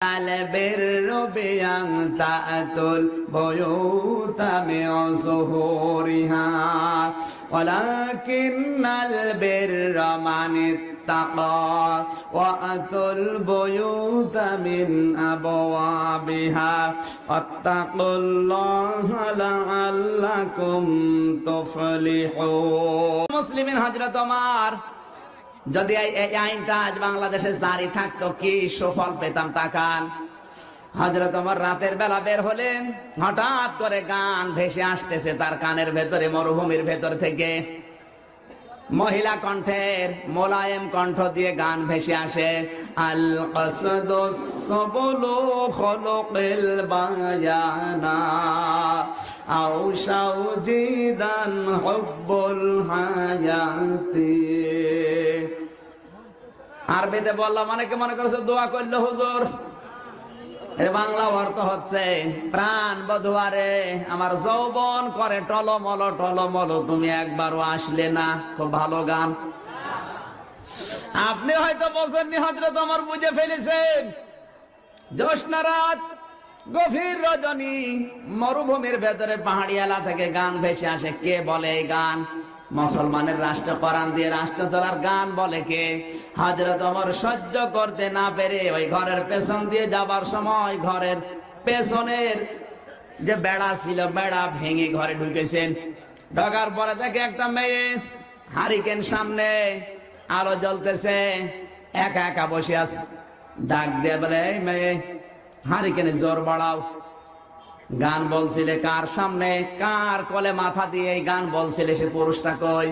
البر بأن تأتوا البيوت من ظهورها ولكن البر من اتقى وأتوا البيوت من أبوابها واتقوا الله لعلكم تفلحون মুসলিমিন হযরত ওমর যদি এই আইনটা আজ বাংলাদেশে জারি থাকতো কি সুফল পেতাম তাকান। হযরত ওমর রাতের বেলা বের হলেন, হঠাৎ করে গান ভেসে আসতেছে তার কানের ভেতরে, মরুভূমির ভেতর থেকে মহিলা কণ্ঠের মোলায়েম কণ্ঠ দিয়ে গান ভেসে আসে। আল কসদুস সুবুলু খুলুকিল বায়ানা আও শাউজিদান হুব্বুল হায়াতি। আরবিতে বললাম, অনেকে মনে করছে দোয়া করলে হুজুর। বাংলা অর্থ হচ্ছে, প্রাণ বধুয়ারে আমার যৌবন করে টলমল টলমল, তুমি একবারও আসলে না। খুব ভালো গান। আপনি হয়তো বলছেন হযরত ওমর বুঝে ফেলেছেন। জ্যোৎস্না রাত, গভীর রজনী, মরুভূমির ভেতরে পাহাড়ি এলাকা থেকে গান ভেসে আসে। কে বলে এই গান? মুসলমানের রাষ্ট্র, কোরআন দিয়ে রাষ্ট্র চলার গান বলে কে? হযরত ওমর সহ্য করতে না পেরে ওই ঘরের পেছন দিয়ে যাবার সময় ঘরের পেছনের যে বেড়া ছিল, বেড়া ভেঙে ঘরে ঢুকেছেন। ঢোকার পরে দেখে একটা মেয়ে হারিকেন সামনে, আলো জ্বলতেছে, একা একা বসে আছে। ডাক দিয়ে বলে, এই মেয়ে, হারিকেনে জোর বাড়াও। গান বলছিলে কার সামনে, কার কোলে মাথা দিয়ে এই গান বলছিলে? সে পুরুষটা কই?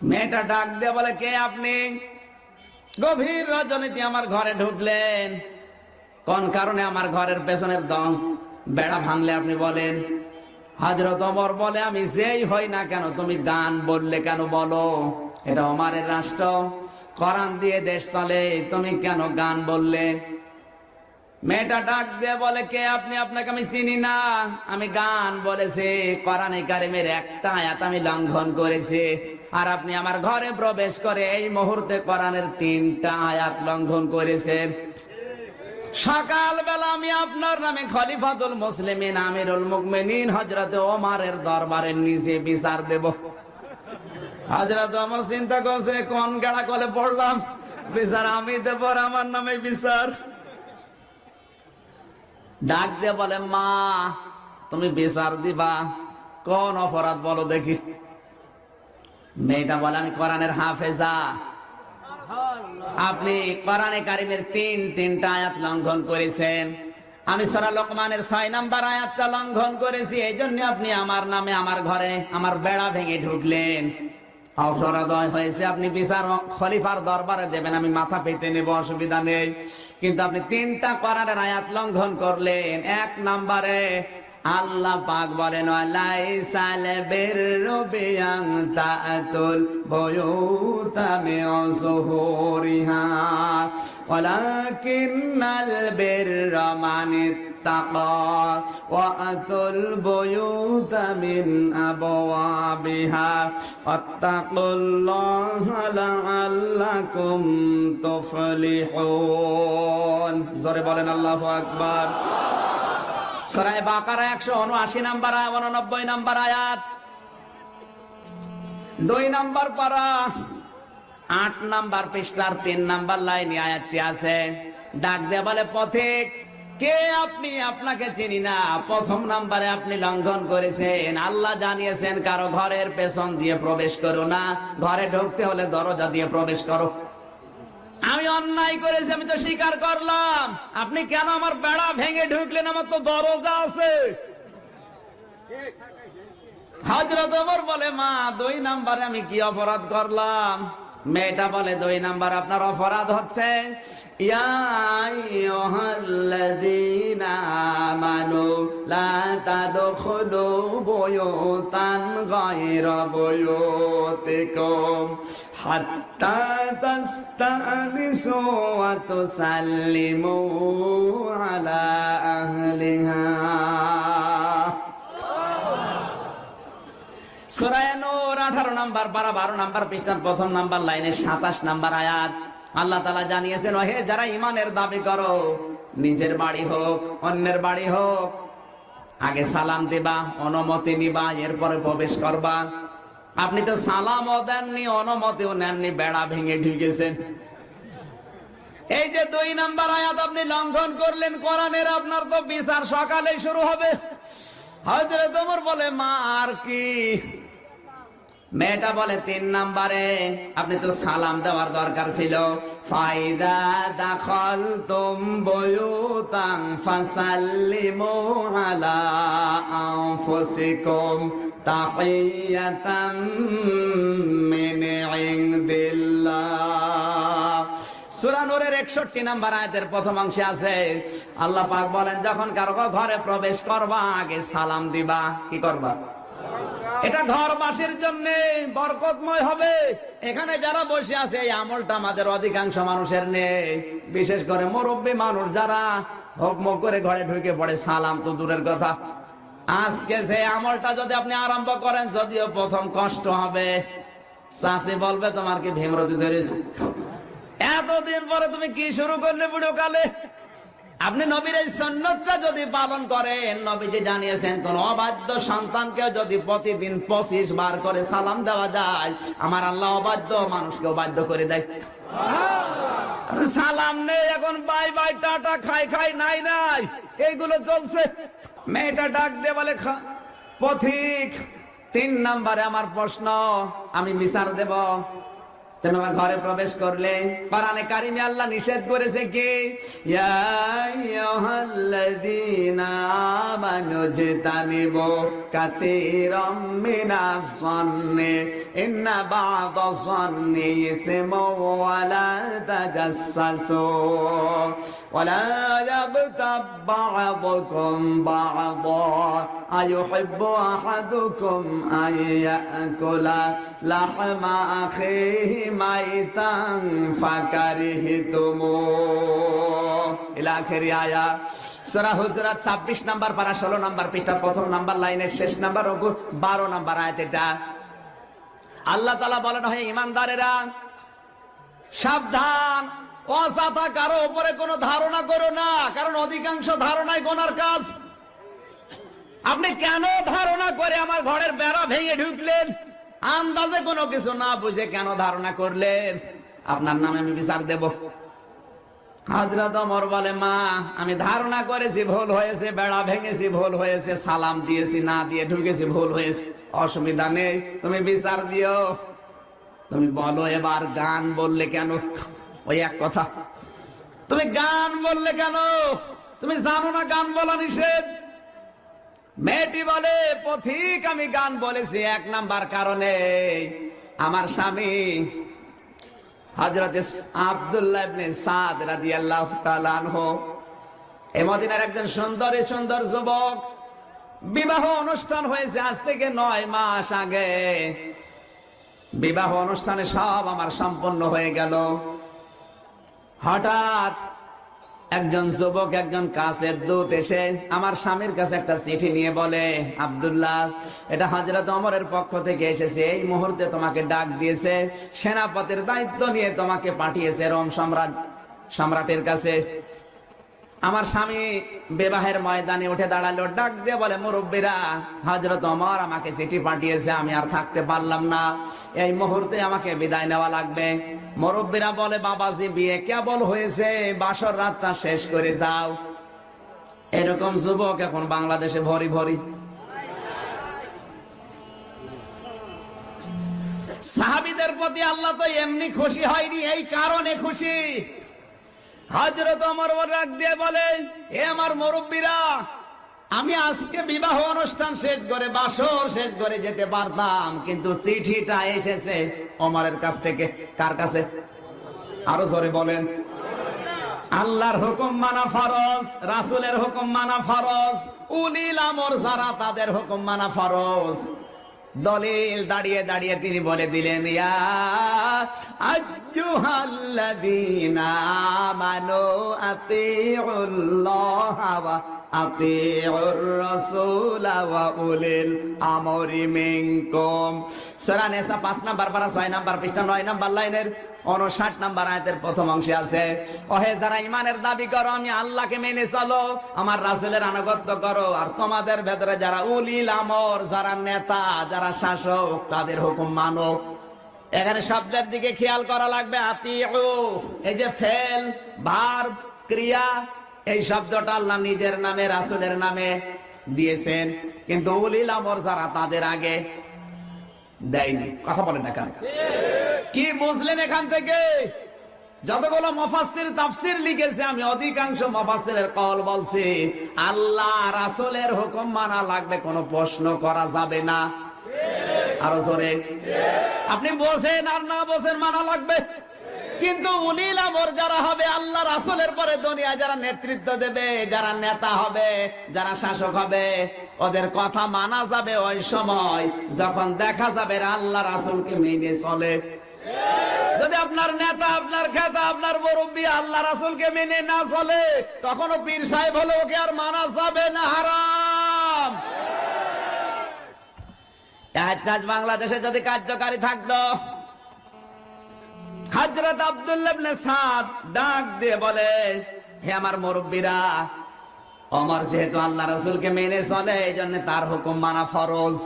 মেয়েটা ডাক দিয়ে বলে, কে আপনি? গভীর রজনীতে আমার ঘরে ঢুকলেন, কোন কারণে আমার ঘরের পেছনের দম বেড়া ভাঙলে আপনি বলেন? হযরত ওমর বলে, আমি যেই হই না কেন, তুমি গান বললে কেন বলো? এটা ওমরের রাষ্ট্র, কোরআন দিয়ে দেশ চলে, তুমি কেন গান বললে? মেয়েটা ডাক দিয়ে বলে, কে আপনি? আপনাকে আমি চিনি না। আমি গান বলেছি, কোরআনে কারিমের একটা আয়াত আমি লঙ্ঘন করেছি, আর আপনি আমার ঘরে প্রবেশ করে এই মুহূর্তে কোরআনের 3টা আয়াত লঙ্ঘন করেছেন। সকালবেলা আমি আপনার নামে খলিফাতুল মুসলিমিন আমিরুল মুমিনিন হযরত ওমরের দরবারের নিচে বিচার দেব। হযরত ওমর চিন্তা করছে, কোন গাড়া কলে পড়লাম, বিচার আমি দেব, আমার নামে বিচার। ডাক দিয়ে বলে, মা, তুমি বিচার দিবা, কোন অপরাধ বলো দেখি? মেয়েটা বলে, আমি কোরআনের হাফেজা। আপনি কোরআনে কারিমের 3টা আয়াত লঙ্ঘন করেছেন। আমি সূরা লোকমানের 6 নম্বর আয়াতটা লঙ্ঘন করেছি, এই জন্য আপনি আমার নামে আমার ঘরে আমার বেড়া ভেঙে ঢুকলেন। অপরাধ হয়েছে, আপনি বিচার খলিফার দরবারে দেবেন, আমি মাথা পেতে নেব, অসুবিধা নেই। কিন্তু আপনি 3টা কোরআনের আয়াত লঙ্ঘন করলেন। 1 নম্বরে আল্লাহ পাক বলেন, লাইসাল বিররু বিআন তা'তুল বুয়ুতা মিন যুহুরিহা ওয়ালাকিন্নাল বিররা মান ইত্তাকা ওয়া আতুল বুয়ুতা মিন আবওয়াবিহা ওয়াত্তাকুল্লাহা লাআল্লাকুম তুফলিহুন। জোরে বলেন আল্লাহু আকবার। সূরা বাকারা 179 নম্বর 89 নম্বর আয়াত, 2 নম্বর পারা, 8 নম্বর পৃষ্ঠার 3 নম্বর লাইনে আয়াতটি আছে। ডাক দিয়ে বলে, পথিক, কে আপনি? আপনাকে চিনি না। 1 নম্বরে আপনি লঙ্ঘন করেছেন। আল্লাহ জানিয়েছেন কারো ঘরের পেছন দিয়ে প্রবেশ করো না, ঘরে ঢুকতে হলে দরজা দিয়ে প্রবেশ করো। আমি অন্যায় করেছি, আমি তো স্বীকার করলাম। আপনি কেন আমার বেড়া ভেঙে ঢুকলেন? আমার তো দরজা আছে। হযরত ওমর বলে, মা, 2 নম্বরে আমি কি অপরাধ করলাম? মেয়েটা বলে, 2 নম্বর আপনার অপরাধ হচ্ছে, ইয়া আইয়ুহাল্লাযীনা আমানু লা তাদখুলু বুয়ুতান গায়রা বুয়ুতিকুম হাত্তা তাস্তানিসু ওয়া তুসাল্লিমু আলা আহলিহা। সূরা নূর 18 নম্বর পারা 12 নম্বর পৃষ্ঠার 1 নম্বর লাইনে 27 নম্বর আয়াত। আল্লাহ তাআলা জানিয়েছেন, হে যারা ঈমানের দাবি করো, নিজের বাড়ি হোক অন্যের বাড়ি হোক, আগে সালাম দিবা, অনুমতি নিবা, এরপরে প্রবেশ করবা। আপনি তো সালামও দেননি, অনুমতিও নেননি, বেড়া ভেঙে ঢুকেছেন। এই যে 2 নাম্বার আয়াত আপনি লঙ্ঘন করলেন কোরআনের, আপনার তো বিচার সকালেই শুরু হবে। হযরত ওমর বলে, মা আর কি? মেয়েটা বলে 3 নাম্বারে আপনি তো সালাম দেওয়ার দরকার ছিল। ফাইদা দাখালতুম বুয়ুতান ফাসাল্লিমু আলা আনফুসিকুম তাহিয়াতাম মিন ইনদিল্লাহ। সূরা নূরের 61 নাম্বার আয়াতের প্রথম অংশে আছে, আল্লাহ পাক বলেন, যখন কারো ঘরে প্রবেশ করবা আগে সালাম দিবা। কি করবা? এটা ঘরবাসীর জন্য বরকতময় হবে। এখানে যারা বসে আছে এই আমলটা আমাদের অধিকাংশ মানুষের নেই, বিশেষ করে মুরব্বী মানুষ যারা হকমক করে ঘরে ঢুকে পড়ে, সালাম তো দূরের কথা। আজকে সেই আমলটা যদি আপনি আরম্ভ করেন, যদিও প্রথম কষ্ট হবে, চাষি বলবে তোমার কি ভীমরতি ধরেছে, এতদিন পরে তুমি কি শুরু করলে বুড়ো কালে। আপনি নবীর এই সুন্নতটা যদি পালন করেন, নবীজি জানিয়েছেন কোন অবাধ্য সন্তানকে যদি প্রতিদিন 25 বার করে সালাম দেওয়া যায়, আমার আল্লাহ অবাধ্য মানুষকে বাধ্য করে দেয়। সালাম নেই এখন, বাই বাই টাটা, খাই খাই, নাই নাই, এইগুলো চলছে। মেয়েটা ডাক দিয়ে বলে, পথিক 3 নাম্বারে আমার প্রশ্ন, আমি বিচার দেব। তোমরা ঘরে প্রবেশ করলে কোরআনে কারিমে আল্লাহ নিষেধ করেছে কি, ইয়া আইয়ুহাল্লাযীনা আমানু জিতানিবু কাসীরাম মিনাস সান্নি ইন্না বা'দা সান্নি ইসমু ওয়া লা তাজাসসু ওয়া লা ইয়াগতাব বা'দুকুম বা'দা আইয়ুহিব্বু আহাদুকুম আন ইয়াকুলা লাহমা আখিহি মাইতান ফাকারিহতুমু ইলা আখিরি আয়াত। সূরা হুজুরাত 26 নাম্বার পারা 16 নাম্বার পৃষ্ঠা প্রথম নাম্বার লাইনের শেষ নাম্বার রুকু 12 নাম্বার আয়াত। এটা আল্লাহ তাআলা বলেন, হে ঈমানদারেরা সাবধান, অযথা কারো উপরে কোনো ধারণা করো না, কারণ অধিকাংশ ধারণাই গুনার কাজ। আপনি কেন ধারণা করে আমার ঘরের বেড়া ভেঙে ঢুকলেন? আন্দাজে কোনো কিছু না বুঝে কেন ধারণা করলেন? আপনার নামে আমি বিচার দেব। হযরত ওমর বলে, মা আমি ধারণা করেছি ভুল হয়েছে, বেড়া ভেঙেছি ভুল হয়েছে, সালাম দিয়েছি না দিয়ে ঢুকেছি ভুল হয়েছে, অসুবিধা নেই, তুমি বিচার দিও। তুমি বলো এবার গান বললে কেন? ওই এক কথা, তুমি গান বললে কেন? তুমি জানো না গান বলা নিষেধ? মেয়েটি বলে, পথিক আমি গান বলেছি 1 নাম্বার কারণে, আমার স্বামী হযরত আব্দুল্লাহ ইবনে সাদ রাদিয়াল্লাহু তাআলা আনহু, এই মদিনার একজন সুন্দর যুবক, বিবাহ অনুষ্ঠান হয়েছে আজ থেকে 9 মাস আগে। বিবাহ অনুষ্ঠানে সব আমার সম্পন্ন হয়ে গেল। হঠাৎ একজন যুবক, একজন কাছের দূত এসে আমার স্বামীর কাছে একটা চিঠি নিয়ে বলে, আব্দুল্লাহ এটা হযরত ওমরের পক্ষ থেকে এসেছে, এই মুহূর্তে তোমাকে ডাক দিয়েছে, সেনাপতির দায়িত্ব নিয়ে তোমাকে পাঠিয়েছে রোম সম্রাটের কাছে। আমার স্বামী বিবাহের ময়দানে উঠে দাঁড়ালো, ডাক দিয়ে বলে, মুরব্বীরা হযরত ওমর আমাকে চিঠি পাঠিয়েছে, আমি আর থাকতে পারলাম না, এই মুহূর্তে আমাকে বিদায় নেওয়া লাগবে। মুরব্বীরা বলে, বাবাজি বিয়ে কেবল হয়েছে, বাসর রাতটা শেষ করে যাও। এরকম যুবক এখন বাংলাদেশে ভরি ভরি। সাহাবীদের প্রতি আল্লাহ তো এমনি খুশি হয়নি, এই কারণে খুশি। হযরত ওমর রাগ দিয়ে বলে, হে আমার মুরব্বীরা, আমি আজকে বিবাহ অনুষ্ঠান শেষ করে বাসর শেষ করে যেতে পারতাম, কিন্তু চিঠিটা এসেছে ওমরের কাছ থেকে। কার কাছে? আরো জোরে বলেন। আল্লাহর হুকুম মানা ফরজ, রাসূলের হুকুম মানা ফরজ, উলিল আমর যারা তাদের হুকুম মানা ফরজ। দলিল দাঁড়িয়ে দাঁড়িয়ে তিনি বলে দিলেন, ইয়া আইয়ুহাল্লাযীনা আমানু আতিউল্লাহ ওয়া আতিউর রাসূলা ওয়া উলিল আমরি মিনকুম। সূরা নিসা 5 নাম্বার পারা 6 নাম্বার পৃষ্ঠা 9 নাম্বার লাইনের 59 নাম্বার আয়াতের প্রথম অংশে আছে, ওহে যারা ঈমানের দাবি করো, আমি আল্লাহকে মেনে চলো, আমার রাসূলের আনুগত্য করো, আর তোমাদের ভেতরে যারা উলিল আমর, যারা নেতা, যারা শাসক, তাদের হুকুম মানো। এখানে শব্দের দিকে খেয়াল করা লাগবে। আতিউ, এই যে ফেল, ভার্ব, ক্রিয়া, এই শব্দটা আল্লাহ নিজের নামে, রাসূলের নামে দিয়েছেন, কিন্তু উলিল আমর যারা, তাদের আগে দেয়নি। কথা বলেন না কেন? কি বুঝলেন এখান থেকে? যতগুলো মুফাসসির তাফসীর লিখেছে, আমি অধিকাংশ মুফাসসিরের কওল বলছি আল্লাহ রাসূলের হুকুম মানা লাগবে, কোনো প্রশ্ন করা যাবে না। আরো জোরে। আপনি বলছেন আর না বলছেন, মানা লাগবে। কিন্তু উলিল আমর যারা হবে, আল্লাহ রাসূলের পরে দুনিয়ায় যারা নেতৃত্ব দেবে, যারা নেতা হবে, যারা শাসক হবে, ওদের কথা মানা যাবে ওই সময় যখন দেখা যাবে আল্লাহ রাসূলকে মেনে চলে। যদি আপনার নেতা, আপনার খেতা, আপনার মুরব্বি আল্লাহ রাসূলকে মেনে না চলে, তখনও পীর সাহেব হলে ওকে আর মানা যাবে না, হারাম। আজ বাংলাদেশে যদি কার্যকারী থাকতো, হযরত আব্দুল্লাহ ইবনে সাদ ডাক দিয়ে বলে, হে আমার মুরব্বিরা, ওমর যেহেতু আল্লাহ রাসূলকে মেনে চলে, এই জন্য তার হুকুম মানা ফরজ।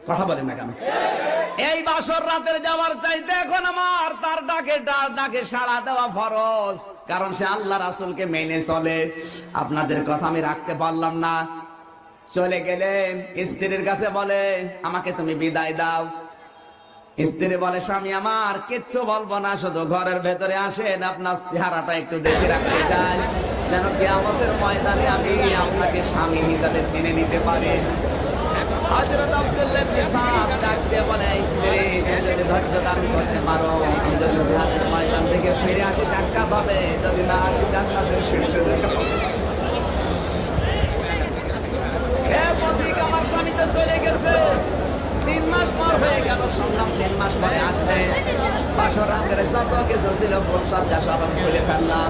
কথা বলেন না কেন? এই বাসর রাতের যাওয়ার চাইতে এখন আমার তার ডাকে সাড়া দেওয়া ফরজ, কারণ সে আল্লাহ রাসূলকে মেনে চলে। আপনাদের কথা আমি রাখতে পারলাম না, চলে গেলেন। স্ত্রীর কাছে বলে, আমাকে তুমি বিদায় দাও। স্ত্রী বলে, স্বামী আমার কিচ্ছু বলবো না, শুধু ঘরের ভেতরে আসেন, আপনার চেহারাটা একটু দেখে রাখতে চাই, যেন কিয়ামতের ময়দানে আমি আপনাকে স্বামী হিসাবে চিনে নিতে পারি। হযরত আব্দুল্লাহ ইবনে সাদ ডাক দিয়ে বলে, স্ত্রী তুমি যদি ধৈর্য ধারণ করতে পারো, আমি যদি জিহাদের ময়দান থেকে ফিরে আসি সাক্ষাৎ হবে, যদি না আসি জান্নাতের সিঁড়িতে দেখা হবে। আমার স্বামী তো চলে গেছে, 3 মাস পর হয়ে গেল, শুনলাম 3 মাস পরে আসবে। বাসর রাতের যত কিছু ছিল ফুলসজ্জা সব খুলে ফেললাম,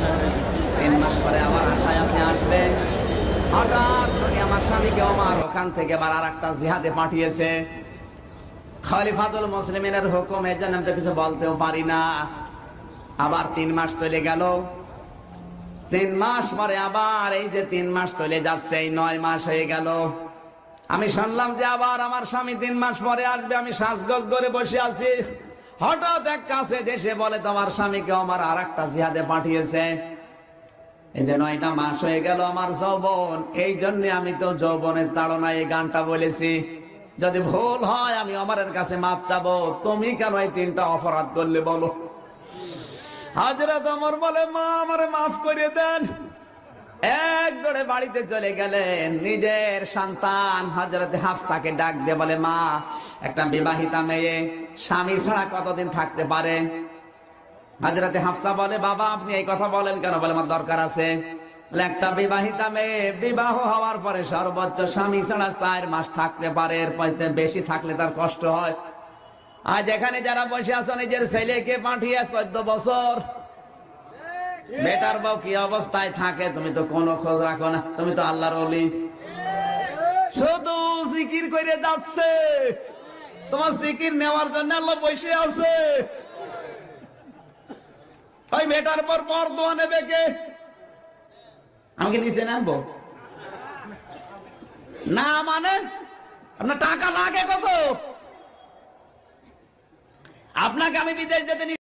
3 মাস পরে আমার আশায় আছে আসবে। হঠাৎ শুনি আমার স্বামীকে ওমর ওখান থেকে আবার আরেকটা জিহাদে পাঠিয়েছে। খলিফাতুল মুসলিমিনের হুকুম, এর জন্য আমি তো কিছু বলতেও পারি না। আবার 3 মাস চলে গেল। 3 মাস পরে আবার এই যে 3 মাস চলে যাচ্ছে, এই 9 মাস হয়ে গেল। আমি শুনলাম যে আবার আমার স্বামী 3 মাস পরে আসবে। আমি সাজগোজ করে বসে আছি, হঠাৎ এক কাছে এসে বলে, তোমার স্বামীকে আমার আরেকটা জিহাদে পাঠিয়েছে। এই যে 9টা মাস হয়ে গেল আমার যৌবন, এই জন্য আমি তো যৌবনের তাড়নায় এই গানটা বলেছি। যদি ভুল হয় আমি ওমরের কাছে মাপ চাবো, তুমি কেন এই 3টা অপরাধ করলে বলো? হযরত ওমর বলে, মা আমারে মাফ করে দেন। এক দৌড়ে বাড়িতে চলে গেলেন। নিজের সন্তান হযরত হাফসাকে ডাক দিয়ে বলে, মা, একটা বিবাহিতা মেয়ে স্বামী ছাড়া কতদিন থাকতে পারে? হযরত হাফসা বলে, বাবা আপনি এই কথা বলেন কেন? বলে, আমার দরকার আছে। একটা বিবাহিতা মেয়ে বিবাহ হওয়ার পরে সর্বোচ্চ স্বামী ছাড়া 4 মাস থাকতে পারে, এর বেশি থাকলে তার কষ্ট হয়। আজ এখানে যারা বসে আছো, নিজের ছেলেকে পাঠিয়ে 14 বছর, বেটার বউ কি অবস্থায় থাকে তুমি তো কোনো খোঁজ রাখো না। তুমি তো আল্লাহর ওলি, শুধু জিকির করে যাচ্ছে, তোমার জিকির নেওয়ার জন্য আল্লাহ বসে আছে। ওই বেটার পর দোয়া নেবে কে? আমাকে নিচে নামবো না, মানে আপনার টাকা লাগে কত? আপনাকে আমি বিদেশ যেতে